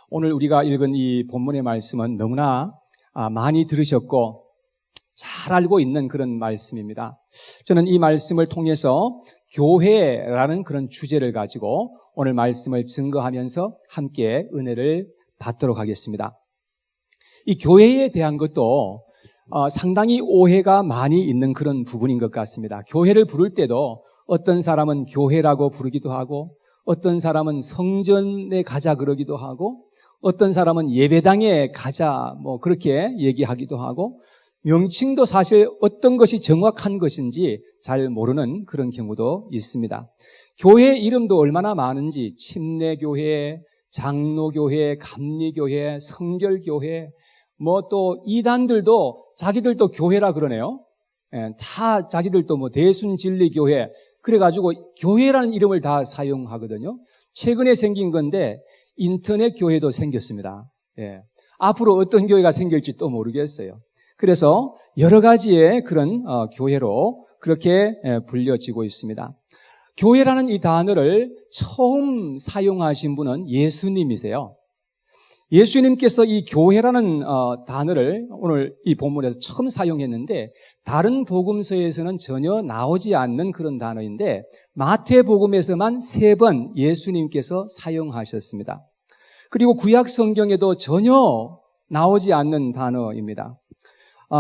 오늘 우리가 읽은 이 본문의 말씀은 너무나 많이 들으셨고 잘 알고 있는 그런 말씀입니다. 저는 이 말씀을 통해서 교회라는 그런 주제를 가지고 오늘 말씀을 증거하면서 함께 은혜를 받도록 하겠습니다. 이 교회에 대한 것도 상당히 오해가 많이 있는 그런 부분인 것 같습니다. 교회를 부를 때도 어떤 사람은 교회라고 부르기도 하고 어떤 사람은 성전에 가자 그러기도 하고 어떤 사람은 예배당에 가자 그렇게 얘기하기도 하고 명칭도 사실 어떤 것이 정확한 것인지 잘 모르는 그런 경우도 있습니다. 교회 이름도 얼마나 많은지 침례교회, 장로교회, 감리교회, 성결교회 또 이단들도 자기들도 교회라 그러네요. 다 자기들도 대순진리교회 그래가지고 교회라는 이름을 다 사용하거든요. 최근에 생긴 건데 인터넷 교회도 생겼습니다. 앞으로 어떤 교회가 생길지 또 모르겠어요. 그래서 여러 가지의 그런 교회로 그렇게 불려지고 있습니다. 교회라는 이 단어를 처음 사용하신 분은 예수님이세요. 예수님께서 이 교회라는 단어를 오늘 이 본문에서 처음 사용했는데 다른 복음서에서는 전혀 나오지 않는 그런 단어인데 마태복음에서만 3번 예수님께서 사용하셨습니다. 그리고 구약 성경에도 전혀 나오지 않는 단어입니다.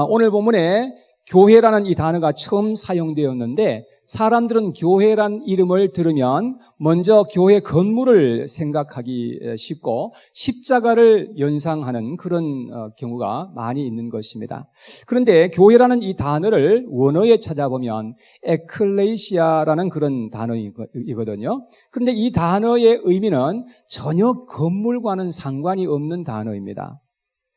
오늘 본문에 교회라는 이 단어가 처음 사용되었는데 사람들은 교회란 이름을 들으면 먼저 교회 건물을 생각하기 쉽고 십자가를 연상하는 그런 경우가 많이 있는 것입니다. 그런데 교회라는 이 단어를 원어에 찾아보면 에클레시아라는 그런 단어이거든요. 그런데 이 단어의 의미는 전혀 건물과는 상관이 없는 단어입니다.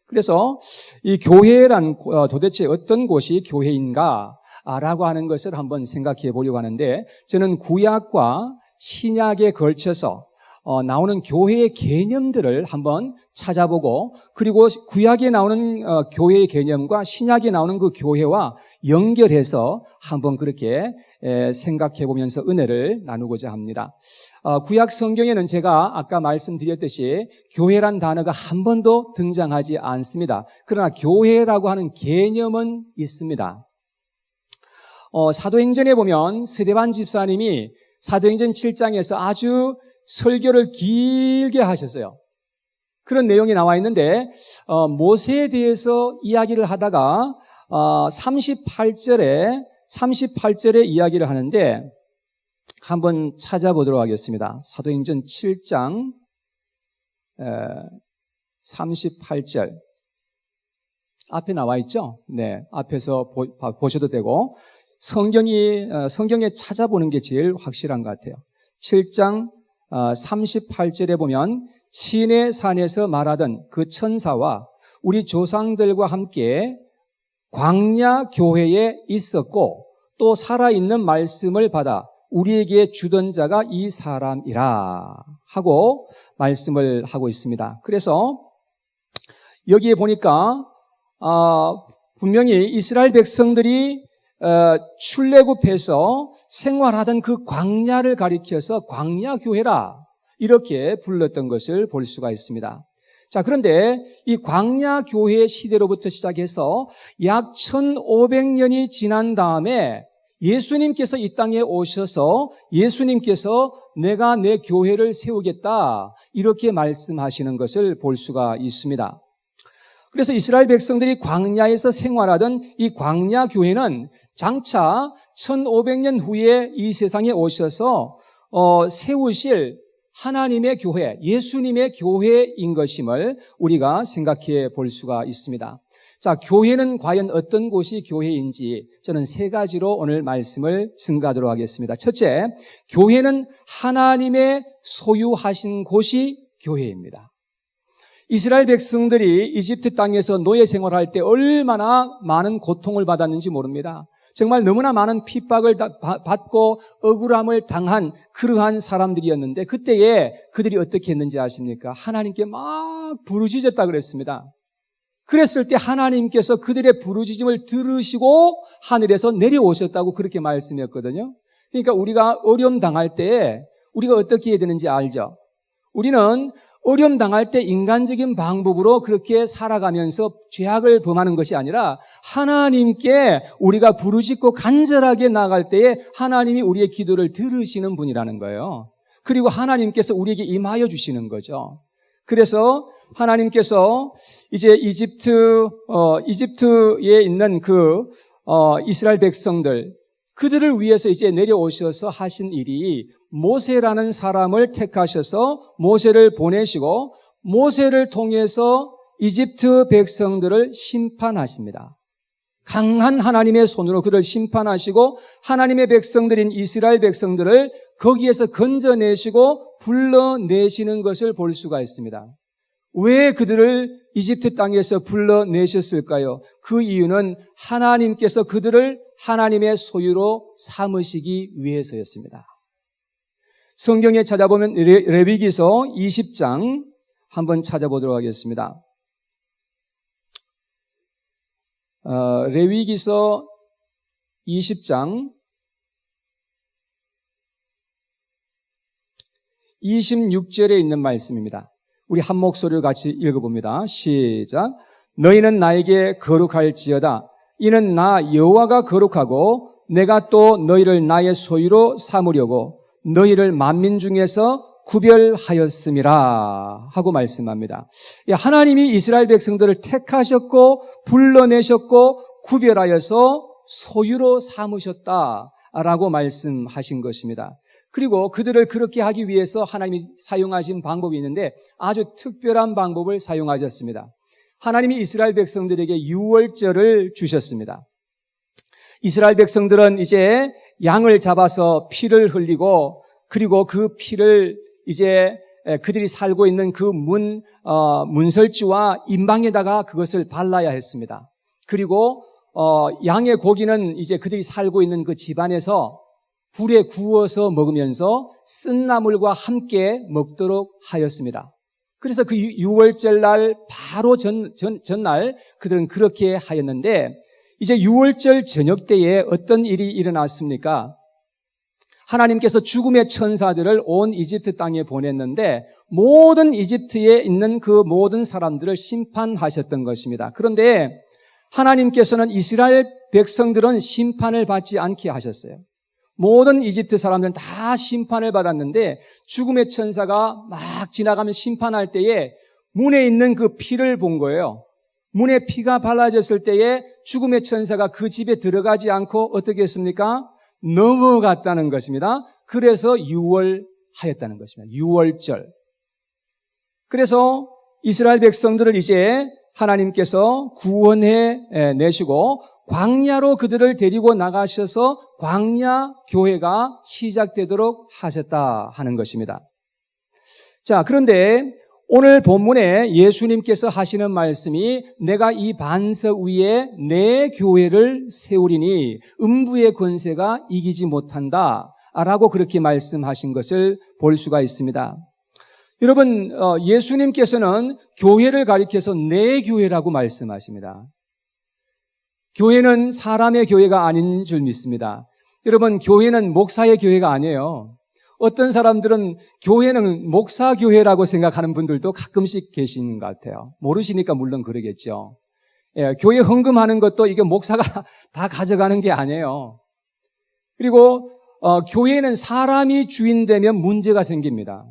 그래서 이 교회란 도대체 어떤 곳이 교회인가? 라고 하는 것을 한번 생각해 보려고 하는데 저는 구약과 신약에 걸쳐서 나오는 교회의 개념들을 한번 찾아보고 그리고 구약에 나오는 교회의 개념과 신약에 나오는 그 교회와 연결해서 한번 그렇게 생각해 보면서 은혜를 나누고자 합니다. 구약 성경에는 제가 아까 말씀드렸듯이 교회란 단어가 한 번도 등장하지 않습니다. 그러나 교회라고 하는 개념은 있습니다. 사도행전에 보면 스데반 집사님이 사도행전 7장에서 아주 설교를 길게 하셨어요. 그런 내용이 나와 있는데 모세에 대해서 이야기를 하다가 38절에 이야기를 하는데 한번 찾아보도록 하겠습니다. 사도행전 7장 38절 앞에 나와 있죠? 네, 앞에서 보셔도 되고 성경에 찾아보는 게 제일 확실한 것 같아요. 7장 38절에 보면 시내 산에서 말하던 그 천사와 우리 조상들과 함께 광야 교회에 있었고 또 살아있는 말씀을 받아 우리에게 주던 자가 이 사람이라 하고 말씀을 하고 있습니다. 그래서 여기에 보니까 분명히 이스라엘 백성들이 출애굽해서 생활하던 그 광야를 가리켜서 광야교회라 이렇게 불렀던 것을 볼 수가 있습니다. 자, 그런데 이 광야교회 시대로부터 시작해서 약 1500년이 지난 다음에 예수님께서 이 땅에 오셔서 예수님께서 내가 내 교회를 세우겠다 이렇게 말씀하시는 것을 볼 수가 있습니다. 그래서 이스라엘 백성들이 광야에서 생활하던 이 광야교회는 장차 1500년 후에 이 세상에 오셔서 세우실 하나님의 교회, 예수님의 교회인 것임을 우리가 생각해 볼 수가 있습니다. 자, 교회는 과연 어떤 곳이 교회인지 저는 3가지로 오늘 말씀을 증가하도록 하겠습니다. 첫째, 교회는 하나님의 소유하신 곳이 교회입니다. 이스라엘 백성들이 이집트 땅에서 노예 생활할 때 얼마나 많은 고통을 받았는지 모릅니다. 정말 너무나 많은 핍박을 받고 억울함을 당한 그러한 사람들이었는데 그때에 그들이 어떻게 했는지 아십니까? 하나님께 막 부르짖었다 그랬습니다. 그랬을 때 하나님께서 그들의 부르짖음을 들으시고 하늘에서 내려오셨다고 그렇게 말씀했거든요. 그러니까 우리가 어려움 당할 때 우리가 어떻게 해야 되는지 알죠? 우리는 어려움 당할 때 인간적인 방법으로 그렇게 살아가면서 죄악을 범하는 것이 아니라 하나님께 우리가 부르짖고 간절하게 나아갈 때에 하나님이 우리의 기도를 들으시는 분이라는 거예요. 그리고 하나님께서 우리에게 임하여 주시는 거죠. 그래서 하나님께서 이제 이집트에 있는 이스라엘 백성들, 그들을 위해서 이제 내려오셔서 하신 일이 모세라는 사람을 택하셔서 모세를 보내시고 모세를 통해서 이집트 백성들을 심판하십니다. 강한 하나님의 손으로 그를 심판하시고 하나님의 백성들인 이스라엘 백성들을 거기에서 건져내시고 불러내시는 것을 볼 수가 있습니다. 왜 그들을 이집트 땅에서 불러내셨을까요? 그 이유는 하나님께서 그들을 하나님의 소유로 삼으시기 위해서였습니다. 성경에 찾아보면 레위기서 20장 한번 찾아보도록 하겠습니다. 레위기서 20장 26절에 있는 말씀입니다. 우리 한 목소리로 같이 읽어봅니다. 시작. 너희는 나에게 거룩할지어다. 이는 나 여호와가 거룩하고 내가 또 너희를 나의 소유로 삼으려고 너희를 만민 중에서 구별하였음이라 하고 말씀합니다. 하나님이 이스라엘 백성들을 택하셨고 불러내셨고 구별하여서 소유로 삼으셨다라고 말씀하신 것입니다. 그리고 그들을 그렇게 하기 위해서 하나님이 사용하신 방법이 있는데 아주 특별한 방법을 사용하셨습니다. 하나님이 이스라엘 백성들에게 유월절을 주셨습니다. 이스라엘 백성들은 이제 양을 잡아서 피를 흘리고 그리고 그 피를 이제 그들이 살고 있는 그 문설주와 임방에다가 그것을 발라야 했습니다. 그리고 양의 고기는 이제 그들이 살고 있는 그 집안에서 불에 구워서 먹으면서 쓴나물과 함께 먹도록 하였습니다. 그래서 그 유월절 날 바로 전날 그들은 그렇게 하였는데 이제 유월절 저녁 때에 어떤 일이 일어났습니까? 하나님께서 죽음의 천사들을 온 이집트 땅에 보냈는데 모든 이집트에 있는 그 모든 사람들을 심판하셨던 것입니다. 그런데 하나님께서는 이스라엘 백성들은 심판을 받지 않게 하셨어요. 모든 이집트 사람들은 다 심판을 받았는데 죽음의 천사가 막 지나가면 심판할 때에 문에 있는 그 피를 본 거예요. 문에 피가 발라졌을 때에 죽음의 천사가 그 집에 들어가지 않고 어떻게 했습니까? 넘어갔다는 것입니다. 그래서 유월하였다는 것입니다. 유월절. 그래서 이스라엘 백성들을 이제 하나님께서 구원해 내시고 광야로 그들을 데리고 나가셔서 광야 교회가 시작되도록 하셨다 하는 것입니다. 자, 그런데 오늘 본문에 예수님께서 하시는 말씀이 내가 이 반석 위에 내 교회를 세우리니 음부의 권세가 이기지 못한다 라고 그렇게 말씀하신 것을 볼 수가 있습니다. 여러분, 예수님께서는 교회를 가리켜서 내 교회라고 말씀하십니다. 교회는 사람의 교회가 아닌 줄 믿습니다. 여러분, 교회는 목사의 교회가 아니에요. 어떤 사람들은 교회는 목사 교회라고 생각하는 분들도 가끔씩 계시는 것 같아요. 모르시니까 물론 그러겠죠. 예, 교회 헌금하는 것도 이게 목사가 다 가져가는 게 아니에요. 그리고 교회는 사람이 주인 되면 문제가 생깁니다.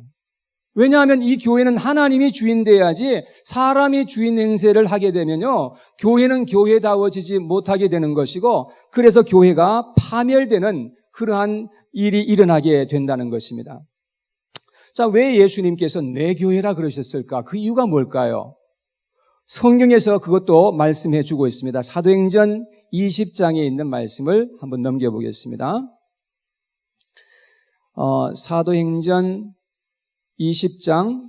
왜냐하면 이 교회는 하나님이 주인 돼야지 사람이 주인 행세를 하게 되면요, 교회는 교회다워지지 못하게 되는 것이고 그래서 교회가 파멸되는 그러한 일이 일어나게 된다는 것입니다. 자, 왜 예수님께서 내 교회라 그러셨을까? 그 이유가 뭘까요? 성경에서 그것도 말씀해 주고 있습니다. 사도행전 20장에 있는 말씀을 한번 넘겨보겠습니다. 사도행전 20장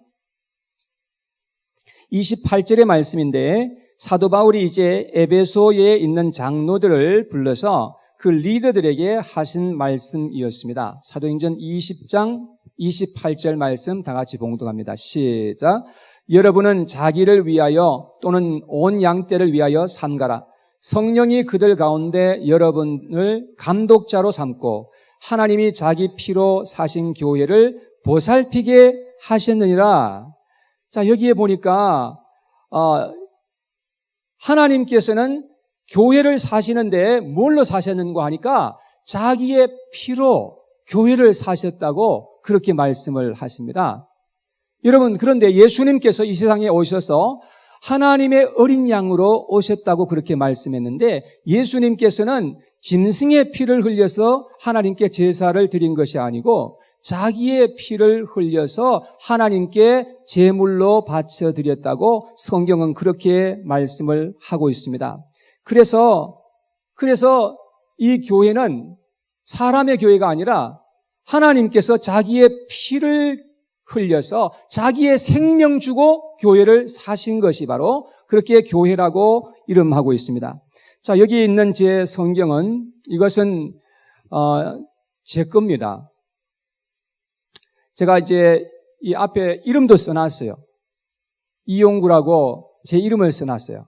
28절의 말씀인데 사도 바울이 이제 에베소에 있는 장로들을 불러서 그 리더들에게 하신 말씀이었습니다. 사도행전 20장 28절 말씀 다 같이 봉독합니다. 시작. 여러분은 자기를 위하여 또는 온 양떼를 위하여 삼가라. 성령이 그들 가운데 여러분을 감독자로 삼고 하나님이 자기 피로 사신 교회를 보살피게 하셨느니라. 자, 여기에 보니까 하나님께서는 교회를 사시는데 뭘로 사셨는가 하니까 자기의 피로 교회를 사셨다고 그렇게 말씀을 하십니다. 여러분, 그런데 예수님께서 이 세상에 오셔서 하나님의 어린 양으로 오셨다고 그렇게 말씀했는데 예수님께서는 짐승의 피를 흘려서 하나님께 제사를 드린 것이 아니고 자기의 피를 흘려서 하나님께 제물로 바쳐드렸다고 성경은 그렇게 말씀을 하고 있습니다. 그래서 이 교회는 사람의 교회가 아니라 하나님께서 자기의 피를 흘려서 자기의 생명 주고 교회를 사신 것이 바로 그렇게 교회라고 이름하고 있습니다. 자, 여기 있는 제 성경은 이것은 제 겁니다. 제가 이제 이 앞에 이름도 써놨어요. 이용구라고 제 이름을 써놨어요.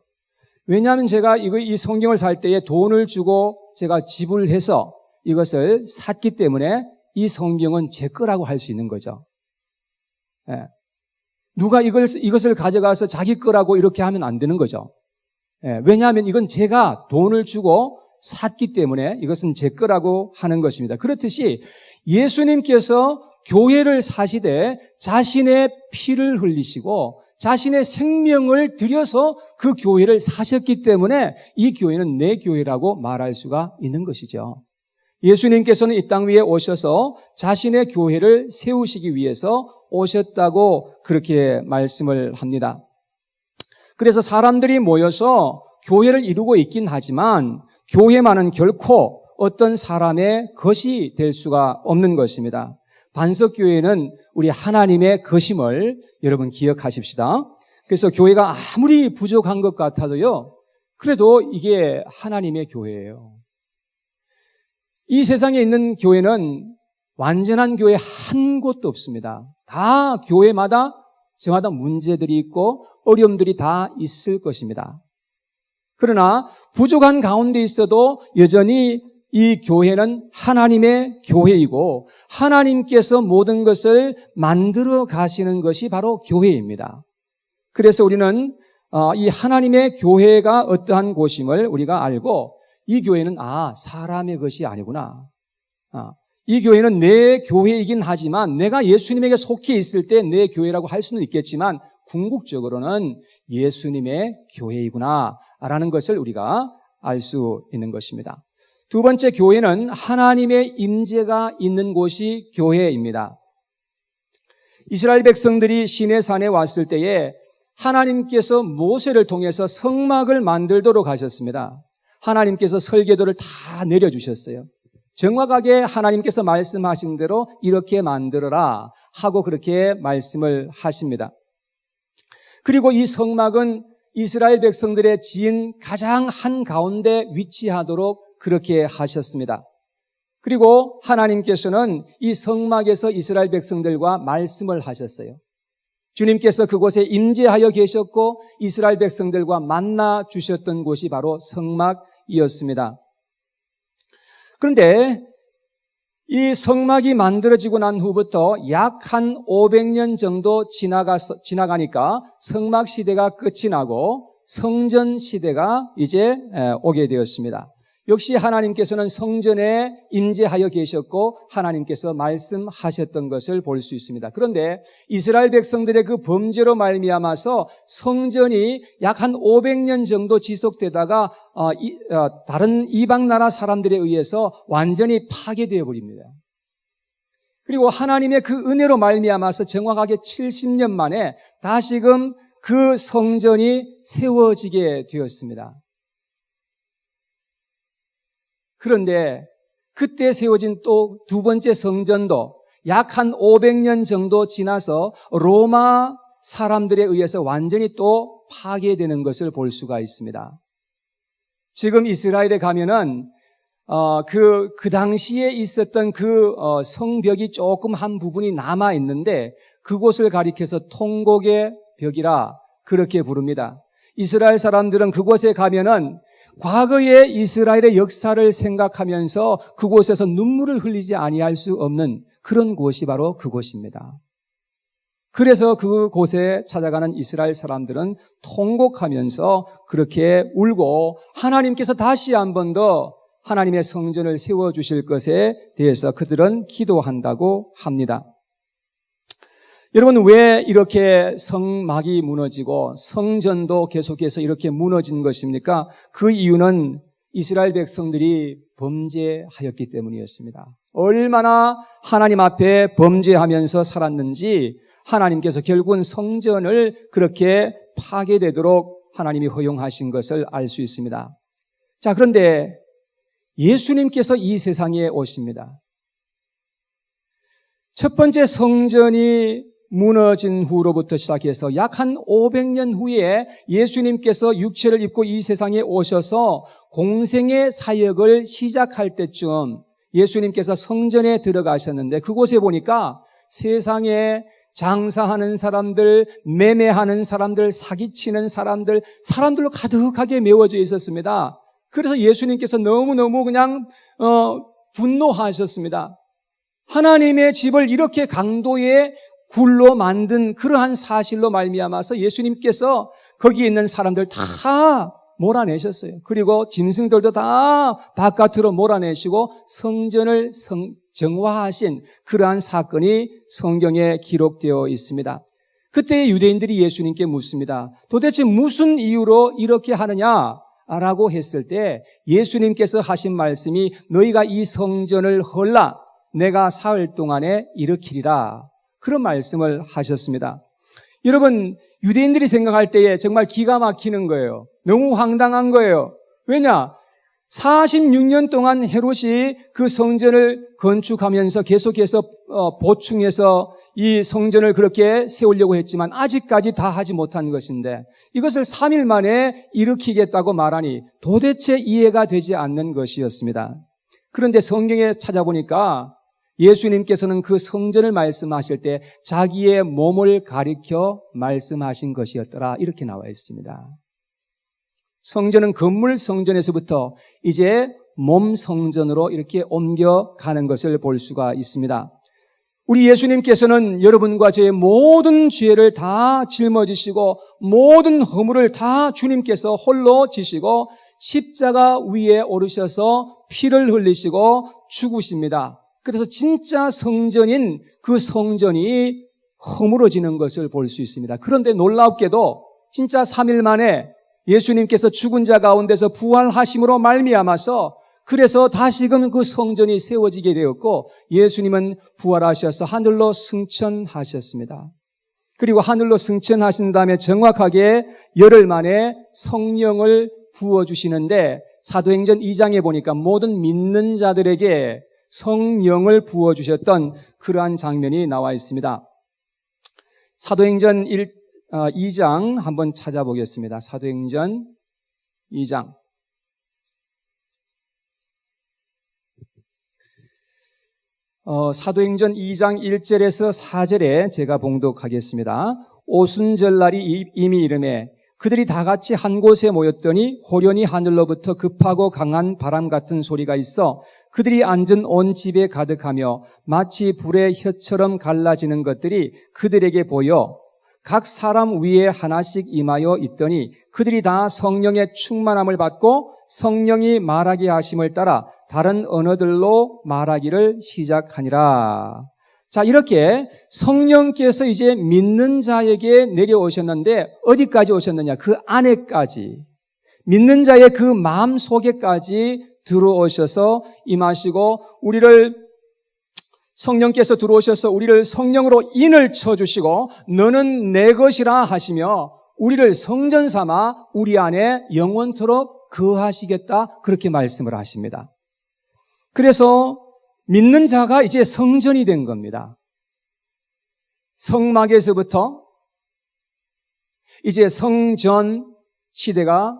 왜냐하면 제가 이 성경을 살 때에 돈을 주고 제가 지불해서 이것을 샀기 때문에 이 성경은 제 거라고 할 수 있는 거죠. 예. 누가 이것을 가져가서 자기 거라고 이렇게 하면 안 되는 거죠. 예. 왜냐하면 이건 제가 돈을 주고 샀기 때문에 이것은 제 거라고 하는 것입니다. 그렇듯이 예수님께서 교회를 사시되 자신의 피를 흘리시고 자신의 생명을 들여서 그 교회를 사셨기 때문에 이 교회는 내 교회라고 말할 수가 있는 것이죠. 예수님께서는 이 땅 위에 오셔서 자신의 교회를 세우시기 위해서 오셨다고 그렇게 말씀을 합니다. 그래서 사람들이 모여서 교회를 이루고 있긴 하지만 교회만은 결코 어떤 사람의 것이 될 수가 없는 것입니다. 반석교회는 우리 하나님의 것임을 여러분 기억하십시다. 그래서 교회가 아무리 부족한 것 같아도요, 그래도 이게 하나님의 교회예요. 이 세상에 있는 교회는 완전한 교회 한 곳도 없습니다. 다 교회마다 저마다 문제들이 있고 어려움들이 다 있을 것입니다. 그러나 부족한 가운데 있어도 여전히 이 교회는 하나님의 교회이고 하나님께서 모든 것을 만들어 가시는 것이 바로 교회입니다. 그래서 우리는 이 하나님의 교회가 어떠한 곳임을 우리가 알고 이 교회는 사람의 것이 아니구나. 이 교회는 내 교회이긴 하지만 내가 예수님에게 속해 있을 때 내 교회라고 할 수는 있겠지만 궁극적으로는 예수님의 교회이구나 라는 것을 우리가 알 수 있는 것입니다. 두 번째, 교회는 하나님의 임재가 있는 곳이 교회입니다. 이스라엘 백성들이 시내산에 왔을 때에 하나님께서 모세를 통해서 성막을 만들도록 하셨습니다. 하나님께서 설계도를 다 내려주셨어요. 정확하게 하나님께서 말씀하신 대로 이렇게 만들어라 하고 그렇게 말씀을 하십니다. 그리고 이 성막은 이스라엘 백성들의 지은 가장 한가운데 위치하도록 그렇게 하셨습니다. 그리고 하나님께서는 이 성막에서 이스라엘 백성들과 말씀을 하셨어요. 주님께서 그곳에 임재하여 계셨고 이스라엘 백성들과 만나 주셨던 곳이 바로 성막이었습니다. 그런데 이 성막이 만들어지고 난 후부터 약 한 500년 정도 지나가니까 성막 시대가 끝이 나고 성전 시대가 이제 오게 되었습니다. 역시 하나님께서는 성전에 임재하여 계셨고 하나님께서 말씀하셨던 것을 볼 수 있습니다. 그런데 이스라엘 백성들의 그 범죄로 말미암아서 성전이 약 한 500년 정도 지속되다가 다른 이방 나라 사람들에 의해서 완전히 파괴되어 버립니다. 그리고 하나님의 그 은혜로 말미암아서 정확하게 70년 만에 다시금 그 성전이 세워지게 되었습니다. 그런데 그때 세워진 또 두 번째 성전도 약 한 500년 정도 지나서 로마 사람들에 의해서 완전히 또 파괴되는 것을 볼 수가 있습니다. 지금 이스라엘에 가면은 그 당시에 있었던 그 성벽이 조금 한 부분이 남아 있는데 그곳을 가리켜서 통곡의 벽이라 그렇게 부릅니다. 이스라엘 사람들은 그곳에 가면은 과거의 이스라엘의 역사를 생각하면서 그곳에서 눈물을 흘리지 아니할 수 없는 그런 곳이 바로 그곳입니다. 그래서 그곳에 찾아가는 이스라엘 사람들은 통곡하면서 그렇게 울고 하나님께서 다시 한 번 더 하나님의 성전을 세워주실 것에 대해서 그들은 기도한다고 합니다. 여러분, 왜 이렇게 성막이 무너지고 성전도 계속해서 이렇게 무너진 것입니까? 그 이유는 이스라엘 백성들이 범죄하였기 때문이었습니다. 얼마나 하나님 앞에 범죄하면서 살았는지 하나님께서 결국은 성전을 그렇게 파괴되도록 하나님이 허용하신 것을 알 수 있습니다. 자, 그런데 예수님께서 이 세상에 오십니다. 첫 번째 성전이 무너진 후로부터 시작해서 약 한 500년 후에 예수님께서 육체를 입고 이 세상에 오셔서 공생의 사역을 시작할 때쯤 예수님께서 성전에 들어가셨는데 그곳에 보니까 세상에 장사하는 사람들, 매매하는 사람들, 사기치는 사람들로 가득하게 메워져 있었습니다. 그래서 예수님께서 너무너무 그냥 분노하셨습니다. 하나님의 집을 이렇게 강도의 굴로 만든 그러한 사실로 말미암아서 예수님께서 거기에 있는 사람들 다 몰아내셨어요. 그리고 짐승들도 다 바깥으로 몰아내시고 성전을 정화하신 그러한 사건이 성경에 기록되어 있습니다. 그때 유대인들이 예수님께 묻습니다. 도대체 무슨 이유로 이렇게 하느냐라고 했을 때 예수님께서 하신 말씀이 너희가 이 성전을 헐라 내가 사흘 동안에 일으키리라. 그런 말씀을 하셨습니다. 여러분, 유대인들이 생각할 때에 정말 기가 막히는 거예요. 너무 황당한 거예요. 왜냐? 46년 동안 헤롯이 그 성전을 건축하면서 계속해서 보충해서 이 성전을 그렇게 세우려고 했지만 아직까지 다 하지 못한 것인데 이것을 3일 만에 일으키겠다고 말하니 도대체 이해가 되지 않는 것이었습니다. 그런데 성경에 찾아보니까 예수님께서는 그 성전을 말씀하실 때 자기의 몸을 가리켜 말씀하신 것이었더라. 이렇게 나와 있습니다. 성전은 건물 성전에서부터 이제 몸 성전으로 이렇게 옮겨가는 것을 볼 수가 있습니다. 우리 예수님께서는 여러분과 저의 모든 죄를 다 짊어지시고 모든 허물을 다 주님께서 홀로 지시고 십자가 위에 오르셔서 피를 흘리시고 죽으십니다. 그래서 진짜 성전인 그 성전이 허물어지는 것을 볼 수 있습니다. 그런데 놀랍게도 진짜 3일 만에 예수님께서 죽은 자 가운데서 부활하심으로 말미암아서 그래서 다시금 그 성전이 세워지게 되었고 예수님은 부활하셔서 하늘로 승천하셨습니다. 그리고 하늘로 승천하신 다음에 정확하게 열흘 만에 성령을 부어주시는데 사도행전 2장에 보니까 모든 믿는 자들에게 성령을 부어주셨던 그러한 장면이 나와 있습니다. 사도행전 2장 한번 찾아보겠습니다. 사도행전 2장. 사도행전 2장 1절에서 4절에 제가 봉독하겠습니다. 오순절날이 이미 이르매 그들이 다 같이 한 곳에 모였더니 호련히 하늘로부터 급하고 강한 바람 같은 소리가 있어 그들이 앉은 온 집에 가득하며 마치 불의 혀처럼 갈라지는 것들이 그들에게 보여 각 사람 위에 하나씩 임하여 있더니 그들이 다 성령의 충만함을 받고 성령이 말하게 하심을 따라 다른 언어들로 말하기를 시작하니라. 자, 이렇게 성령께서 이제 믿는 자에게 내려오셨는데 어디까지 오셨느냐? 그 안에까지, 믿는 자의 그 마음 속에까지 들어오셔서 임하시고 성령께서 들어오셔서 우리를 성령으로 인을 쳐주시고 너는 내 것이라 하시며 우리를 성전 삼아 우리 안에 영원토록 거하시겠다 그렇게 말씀을 하십니다. 그래서 믿는 자가 이제 성전이 된 겁니다. 성막에서부터 이제 성전 시대가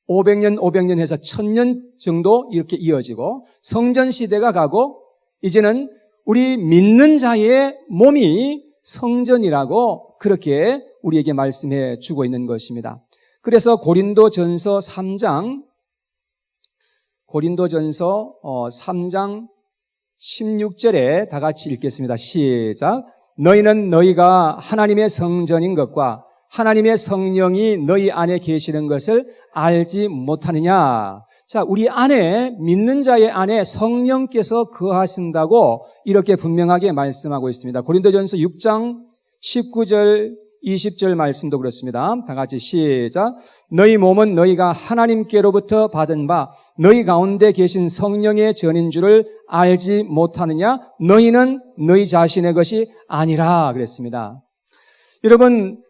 500년 해서 1000년 정도 이렇게 이어지고 성전 시대가 가고 이제는 우리 믿는 자의 몸이 성전이라고 그렇게 우리에게 말씀해 주고 있는 것입니다. 그래서 고린도전서 3장 16절에 다 같이 읽겠습니다. 시작. 너희는 너희가 하나님의 성전인 것과 하나님의 성령이 너희 안에 계시는 것을 알지 못하느냐. 자, 우리 안에, 믿는 자의 안에 성령께서 거하신다고 이렇게 분명하게 말씀하고 있습니다. 고린도전서 6장 19절 20절 말씀도 그렇습니다. 다 같이 시작. 너희 몸은 너희가 하나님께로부터 받은 바 너희 가운데 계신 성령의 전인 줄을 알지 못하느냐? 너희는 너희 자신의 것이 아니라 그랬습니다. 여러분,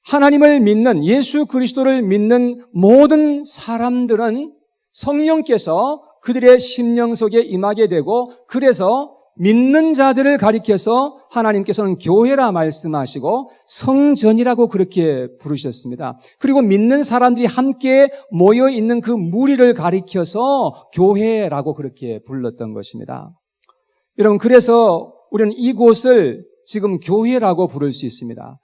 하나님을 믿는, 예수 그리스도를 믿는 모든 사람들은 성령께서 그들의 심령 속에 임하게 되고, 그래서 믿는 자들을 가리켜서 하나님께서는 교회라 말씀하시고 성전이라고 그렇게 부르셨습니다. 그리고 믿는 사람들이 함께 모여 있는 그 무리를 가리켜서 교회라고 그렇게 불렀던 것입니다. 여러분, 그래서 우리는 이곳을 지금 교회라고 부를 수 있습니다.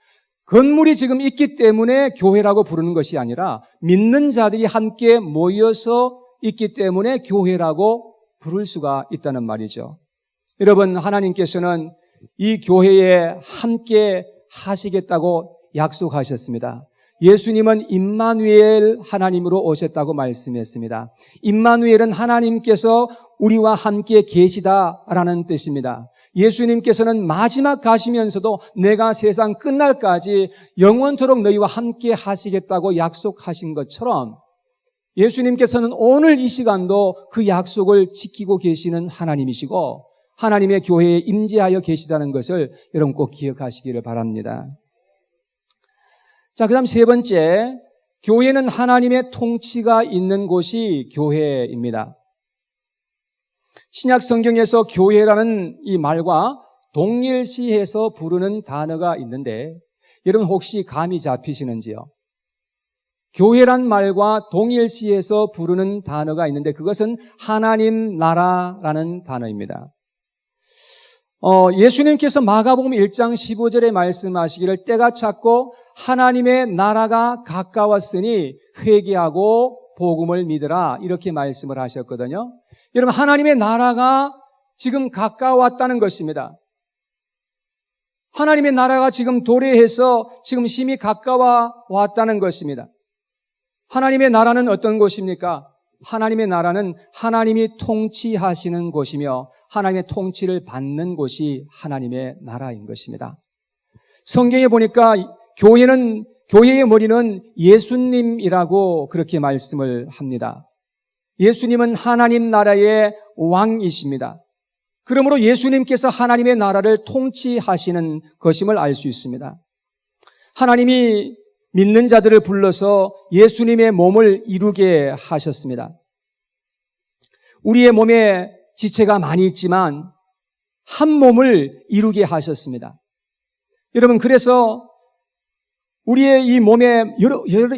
건물이 지금 있기 때문에 교회라고 부르는 것이 아니라 믿는 자들이 함께 모여서 있기 때문에 교회라고 부를 수가 있다는 말이죠. 여러분, 하나님께서는 이 교회에 함께 하시겠다고 약속하셨습니다. 예수님은 임마누엘 하나님으로 오셨다고 말씀했습니다. 임마누엘은 하나님께서 우리와 함께 계시다라는 뜻입니다. 예수님께서는 마지막 가시면서도 내가 세상 끝날까지 영원토록 너희와 함께 하시겠다고 약속하신 것처럼 예수님께서는 오늘 이 시간도 그 약속을 지키고 계시는 하나님이시고 하나님의 교회에 임재하여 계시다는 것을 여러분 꼭 기억하시기를 바랍니다. 자, 그다음 세 번째, 교회는 하나님의 통치가 있는 곳이 교회입니다. 신약 성경에서 교회라는 이 말과 동일시해서 부르는 단어가 있는데 여러분 혹시 감이 잡히시는지요? 교회란 말과 동일시해서 부르는 단어가 있는데 그것은 하나님 나라라는 단어입니다. 예수님께서 마가복음 1장 15절에 말씀하시기를 때가 찼고 하나님의 나라가 가까웠으니 회개하고 복음을 믿으라 이렇게 말씀을 하셨거든요. 여러분, 하나님의 나라가 지금 가까웠다는 것입니다. 하나님의 나라가 지금 도래해서 지금 심히 가까워 왔다는 것입니다. 하나님의 나라는 어떤 곳입니까? 하나님의 나라는 하나님이 통치하시는 곳이며 하나님의 통치를 받는 곳이 하나님의 나라인 것입니다. 성경에 보니까 교회의 머리는 예수님이라고 그렇게 말씀을 합니다. 예수님은 하나님 나라의 왕이십니다. 그러므로 예수님께서 하나님의 나라를 통치하시는 것임을 알 수 있습니다. 하나님이 믿는 자들을 불러서 예수님의 몸을 이루게 하셨습니다. 우리의 몸에 지체가 많이 있지만 한 몸을 이루게 하셨습니다. 여러분, 그래서 우리의 이 몸에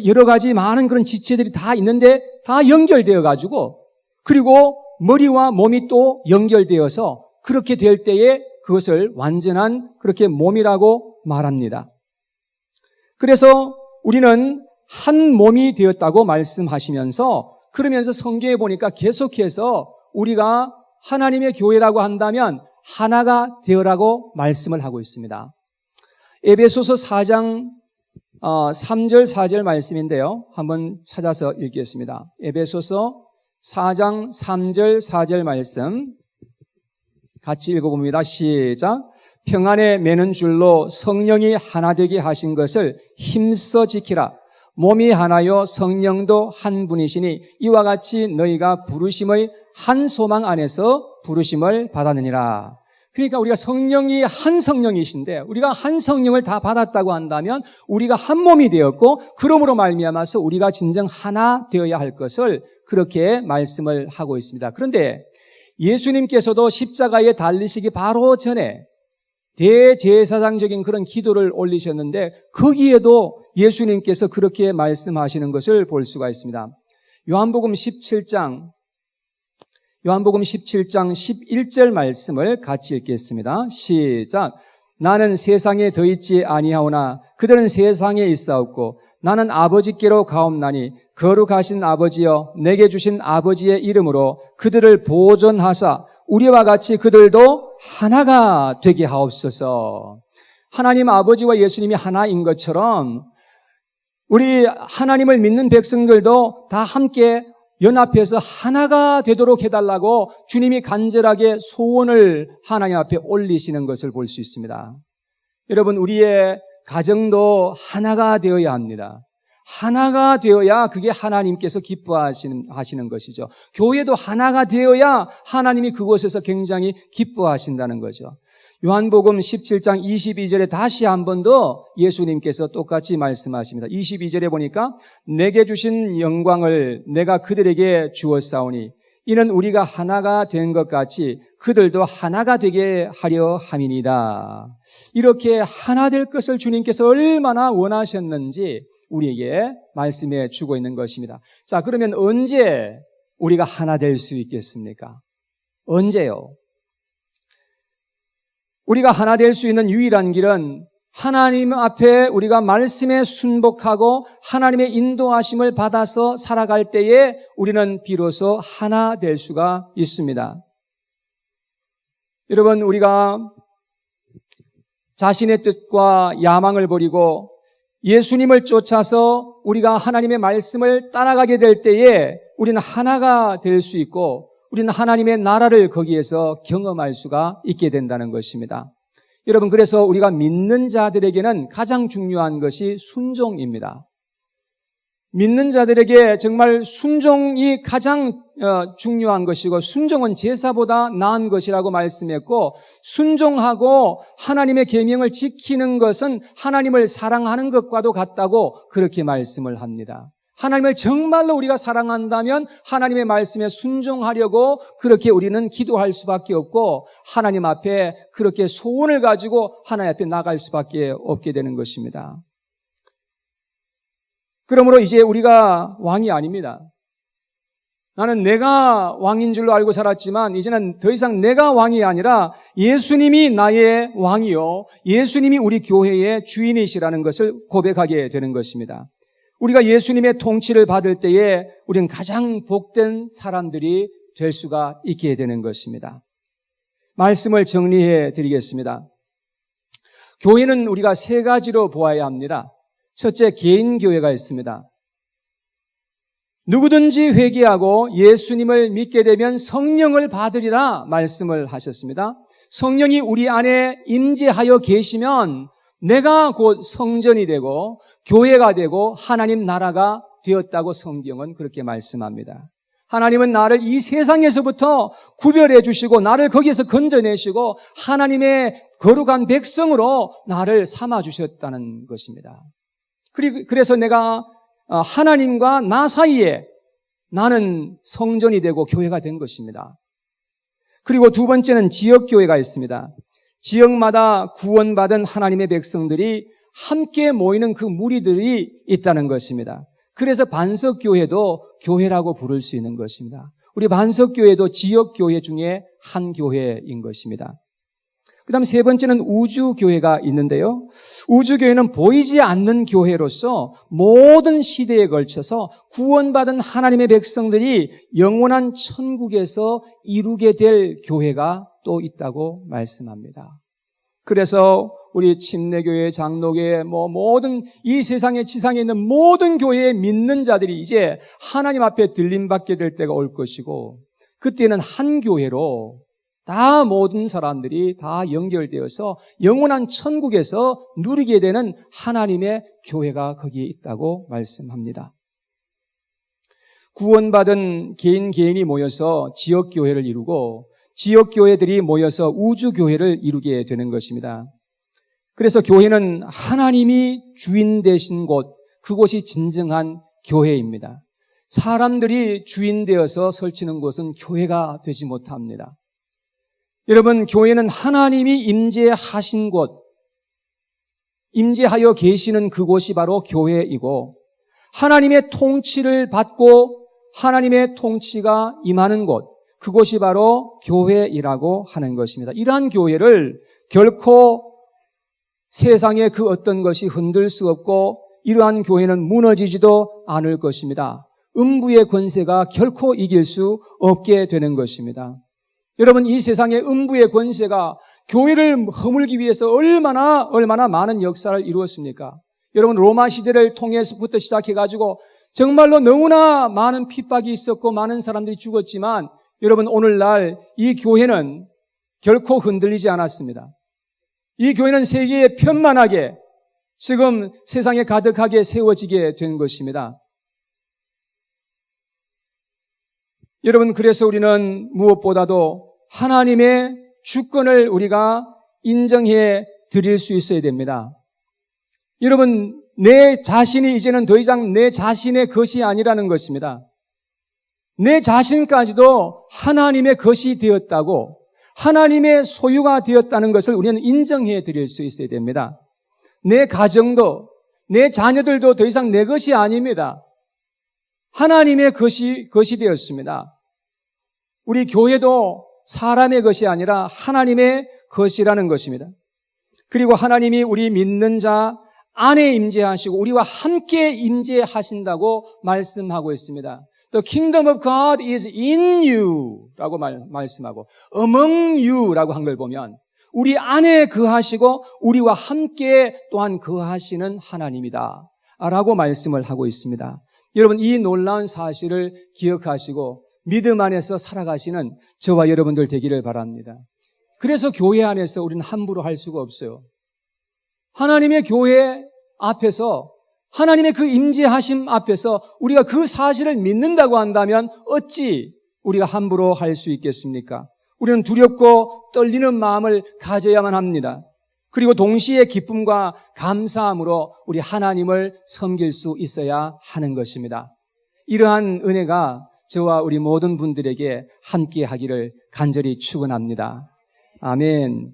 여러 가지 많은 그런 지체들이 다 있는데 다 연결되어 가지고 그리고 머리와 몸이 또 연결되어서 그렇게 될 때에 그것을 완전한 그렇게 몸이라고 말합니다. 그래서 우리는 한 몸이 되었다고 말씀하시면서 그러면서 성경에 보니까 계속해서 우리가 하나님의 교회라고 한다면 하나가 되어라고 말씀을 하고 있습니다. 에베소서 4장 3절 4절 말씀인데요. 한번 찾아서 읽겠습니다. 에베소서 4장 3절 4절 말씀 같이 읽어봅니다. 시작. 평안에 매는 줄로 성령이 하나 되게 하신 것을 힘써 지키라. 몸이 하나요 성령도 한 분이시니 이와 같이 너희가 부르심의 한 소망 안에서 부르심을 받았느니라. 그러니까 우리가 성령이 한 성령이신데 우리가 한 성령을 다 받았다고 한다면 우리가 한 몸이 되었고 그러므로 말미암아서 우리가 진정 하나 되어야 할 것을 그렇게 말씀을 하고 있습니다. 그런데 예수님께서도 십자가에 달리시기 바로 전에 대제사장적인 그런 기도를 올리셨는데 거기에도 예수님께서 그렇게 말씀하시는 것을 볼 수가 있습니다. 요한복음 17장 11절 말씀을 같이 읽겠습니다. 시작. 나는 세상에 더 있지 아니하오나 그들은 세상에 있사옵고 나는 아버지께로 가옵나니 거룩하신 아버지여 내게 주신 아버지의 이름으로 그들을 보존하사 우리와 같이 그들도 하나가 되게 하옵소서. 하나님 아버지와 예수님이 하나인 것처럼 우리 하나님을 믿는 백성들도 다 함께 연합해서 하나가 되도록 해달라고 주님이 간절하게 소원을 하나님 앞에 올리시는 것을 볼 수 있습니다. 여러분, 우리의 가정도 하나가 되어야 합니다. 하나가 되어야 그게 하나님께서 기뻐하시는 것이죠. 교회도 하나가 되어야 하나님이 그곳에서 굉장히 기뻐하신다는 거죠. 요한복음 17장 22절에 다시 한 번 더 예수님께서 똑같이 말씀하십니다. 22절에 보니까 내게 주신 영광을 내가 그들에게 주었사오니 이는 우리가 하나가 된 것 같이 그들도 하나가 되게 하려 함이니이다. 이렇게 하나 될 것을 주님께서 얼마나 원하셨는지 우리에게 말씀해 주고 있는 것입니다. 자, 그러면 언제 우리가 하나 될 수 있겠습니까? 언제요? 우리가 하나 될 수 있는 유일한 길은 하나님 앞에 우리가 말씀에 순복하고 하나님의 인도하심을 받아서 살아갈 때에 우리는 비로소 하나 될 수가 있습니다. 여러분, 우리가 자신의 뜻과 야망을 버리고 예수님을 쫓아서 우리가 하나님의 말씀을 따라가게 될 때에 우리는 하나가 될 수 있고 우리는 하나님의 나라를 거기에서 경험할 수가 있게 된다는 것입니다. 여러분, 그래서 우리가 믿는 자들에게는 가장 중요한 것이 순종입니다. 믿는 자들에게 정말 순종이 가장 중요한 것이고 순종은 제사보다 나은 것이라고 말씀했고 순종하고 하나님의 계명을 지키는 것은 하나님을 사랑하는 것과도 같다고 그렇게 말씀을 합니다. 하나님을 정말로 우리가 사랑한다면 하나님의 말씀에 순종하려고 그렇게 우리는 기도할 수밖에 없고 하나님 앞에 그렇게 소원을 가지고 하나님 앞에 나갈 수밖에 없게 되는 것입니다. 그러므로 이제 우리가 왕이 아닙니다. 나는 내가 왕인 줄로 알고 살았지만 이제는 더 이상 내가 왕이 아니라 예수님이 나의 왕이요 예수님이 우리 교회의 주인이시라는 것을 고백하게 되는 것입니다. 우리가 예수님의 통치를 받을 때에 우리는 가장 복된 사람들이 될 수가 있게 되는 것입니다. 말씀을 정리해 드리겠습니다. 교회는 우리가 세 가지로 보아야 합니다. 첫째, 개인 교회가 있습니다. 누구든지 회개하고 예수님을 믿게 되면 성령을 받으리라 말씀을 하셨습니다. 성령이 우리 안에 임재하여 계시면 내가 곧 성전이 되고 교회가 되고 하나님 나라가 되었다고 성경은 그렇게 말씀합니다. 하나님은 나를 이 세상에서부터 구별해 주시고 나를 거기에서 건져내시고 하나님의 거룩한 백성으로 나를 삼아 주셨다는 것입니다. 그래서 내가 하나님과 나 사이에 나는 성전이 되고 교회가 된 것입니다. 그리고 두 번째는 지역교회가 있습니다. 지역마다 구원받은 하나님의 백성들이 함께 모이는 그 무리들이 있다는 것입니다. 그래서 반석교회도 교회라고 부를 수 있는 것입니다. 우리 반석교회도 지역교회 중에 한 교회인 것입니다. 그 다음 세 번째는 우주교회가 있는데요. 우주교회는 보이지 않는 교회로서 모든 시대에 걸쳐서 구원받은 하나님의 백성들이 영원한 천국에서 이루게 될 교회가 또 있다고 말씀합니다. 그래서 우리 침례교회, 장로교회, 모든 이 세상의 지상에 있는 모든 교회에 믿는 자들이 이제 하나님 앞에 들림받게 될 때가 올 것이고 그때는 한 교회로 다 모든 사람들이 다 연결되어서 영원한 천국에서 누리게 되는 하나님의 교회가 거기에 있다고 말씀합니다. 구원받은 개인이 모여서 지역교회를 이루고 지역교회들이 모여서 우주교회를 이루게 되는 것입니다. 그래서 교회는 하나님이 주인 되신 곳, 그곳이 진정한 교회입니다. 사람들이 주인 되어서 설치는 곳은 교회가 되지 못합니다. 여러분, 교회는 하나님이 임재하신 곳, 임재하여 계시는 그곳이 바로 교회이고 하나님의 통치를 받고 하나님의 통치가 임하는 곳, 그곳이 바로 교회이라고 하는 것입니다. 이러한 교회를 결코 세상의 그 어떤 것이 흔들 수 없고 이러한 교회는 무너지지도 않을 것입니다. 음부의 권세가 결코 이길 수 없게 되는 것입니다. 여러분, 이 세상의 음부의 권세가 교회를 허물기 위해서 얼마나 많은 역사를 이루었습니까? 여러분, 로마 시대를 통해서부터 시작해가지고 정말로 너무나 많은 핍박이 있었고 많은 사람들이 죽었지만 여러분, 오늘날 이 교회는 결코 흔들리지 않았습니다. 이 교회는 세계에 편만하게 지금 세상에 가득하게 세워지게 된 것입니다. 여러분, 그래서 우리는 무엇보다도 하나님의 주권을 우리가 인정해 드릴 수 있어야 됩니다. 여러분, 내 자신이 이제는 더 이상 내 자신의 것이 아니라는 것입니다. 내 자신까지도 하나님의 것이 되었다고, 하나님의 소유가 되었다는 것을 우리는 인정해 드릴 수 있어야 됩니다. 내 가정도, 내 자녀들도 더 이상 내 것이 아닙니다. 하나님의 것이 되었습니다. 우리 교회도 사람의 것이 아니라 하나님의 것이라는 것입니다. 그리고 하나님이 우리 믿는 자 안에 임재하시고 우리와 함께 임재하신다고 말씀하고 있습니다. The kingdom of God is in you 라고 말씀하고 among you 라고 한 걸 보면 우리 안에 거하시고 우리와 함께 또한 거하시는 하나님이다 라고 말씀을 하고 있습니다. 여러분, 이 놀라운 사실을 기억하시고 믿음 안에서 살아가시는 저와 여러분들 되기를 바랍니다. 그래서 교회 안에서 우리는 함부로 할 수가 없어요. 하나님의 교회 앞에서, 하나님의 그 임재하심 앞에서 우리가 그 사실을 믿는다고 한다면 어찌 우리가 함부로 할 수 있겠습니까? 우리는 두렵고 떨리는 마음을 가져야만 합니다. 그리고 동시에 기쁨과 감사함으로 우리 하나님을 섬길 수 있어야 하는 것입니다. 이러한 은혜가 저와 우리 모든 분들에게 함께 하기를 간절히 축원합니다. 아멘.